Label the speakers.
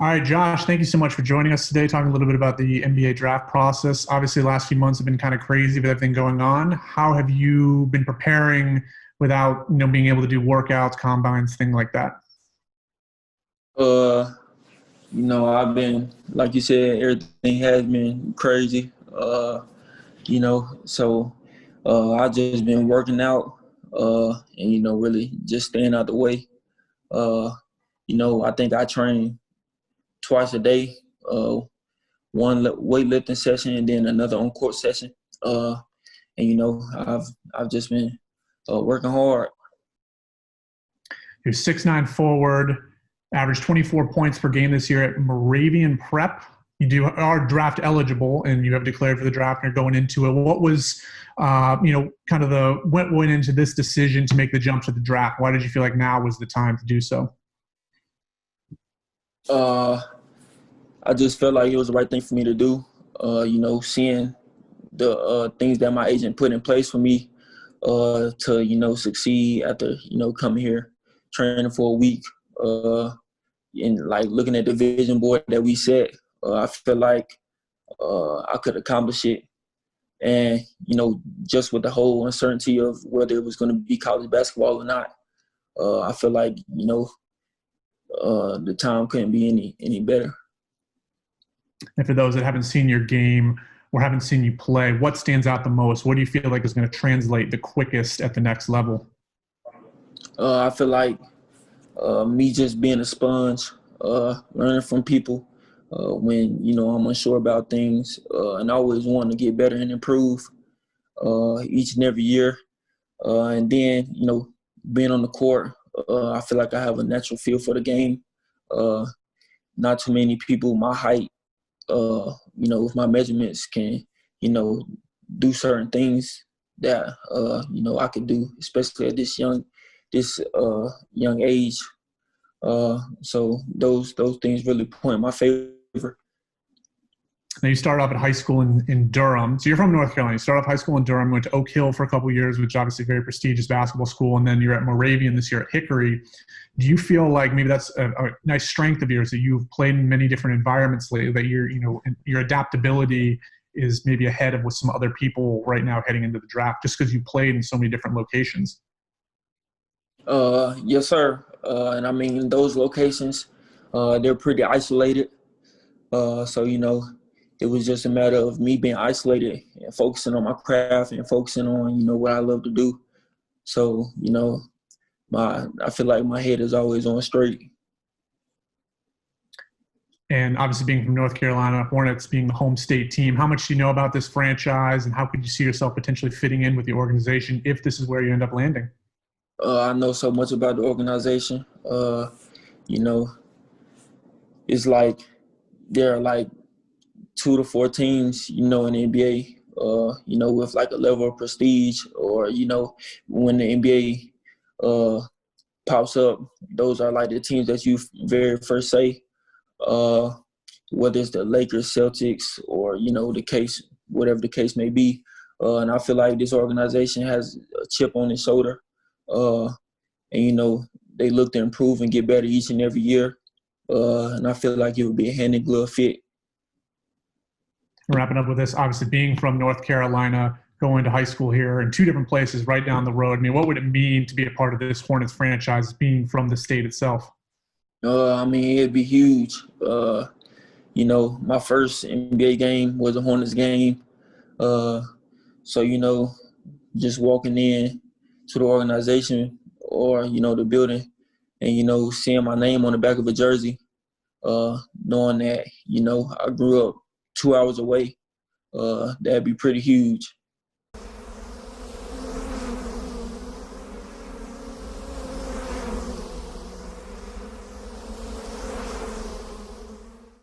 Speaker 1: All right, Josh, thank you so much for joining us today, talking a little bit about the NBA draft process. Obviously, the last few months have been kind of crazy with everything going on. How have you been preparing without, being able to do workouts, combines, things like that?
Speaker 2: Uh, I've been, like you said, everything has been crazy. I just been working out, and really just staying out the way. Uh, I think I train twice a day. One weightlifting session and then another on court session. I've just been working hard.
Speaker 1: You're 6'9" forward, averaged 24 points per game this year at Moravian Prep. You are draft eligible, and you have declared for the draft, and you're going into it. What was, kind of what went into this decision to make the jump to the draft? Why did you feel like now was the time to do so?
Speaker 2: I just felt like it was the right thing for me to do. Seeing the things that my agent put in place for me to succeed after coming here, training for a week, and like looking at the vision board that we set. I feel like I could accomplish it, and just with the whole uncertainty of whether it was going to be college basketball or not, I feel like the time couldn't be any better.
Speaker 1: And for those that haven't seen your game or haven't seen you play, what stands out the most? What do you feel like is going to translate the quickest at the next level?
Speaker 2: I feel like me just being a sponge, learning from people when I'm unsure about things, and always wanting to get better and improve each and every year. And then being on the court, I feel like I have a natural feel for the game. Not too many people my height, with my measurements can, do certain things that, I could do, especially at this young age. So those things really point in my favor.
Speaker 1: Now, you started off at high school in Durham. So you're from North Carolina. You started off high school in Durham, went to Oak Hill for a couple of years, which is obviously a very prestigious basketball school, and then you're at Moravian this year at Hickory. Do you feel like maybe that's a nice strength of yours, that you've played in many different environments lately, that your adaptability is maybe ahead of with some other people right now heading into the draft, just because you played in so many different locations?
Speaker 2: Yes, sir. And I mean, those locations, they're pretty isolated. So it was just a matter of me being isolated and focusing on my craft and focusing on, what I love to do. So, I feel like my head is always on straight.
Speaker 1: And obviously being from North Carolina, Hornets being the home state team, how much do you know about this franchise, and how could you see yourself potentially fitting in with the organization if this is where you end up landing?
Speaker 2: I know so much about the organization. You know, it's like there are like 2 to 4 teams, in the NBA, with like a level of prestige, or, when the NBA pops up, those are like the teams that you very first say, uh, whether it's the Lakers, Celtics, or, whatever the case may be. And I feel like this organization has a chip on its shoulder. Uh, and, they look to improve and get better each and every year. And I feel like it would be a hand-in-glove fit.
Speaker 1: Wrapping up with this, obviously being from North Carolina, going to high school here in two different places right down the road. I mean, what would it mean to be a part of this Hornets franchise, being from the state itself?
Speaker 2: I mean, it'd be huge. My first NBA game was a Hornets game. So, just walking in to the organization or, the building and, seeing my name on the back of a jersey, knowing that, I grew up 2 hours away, that'd be pretty huge.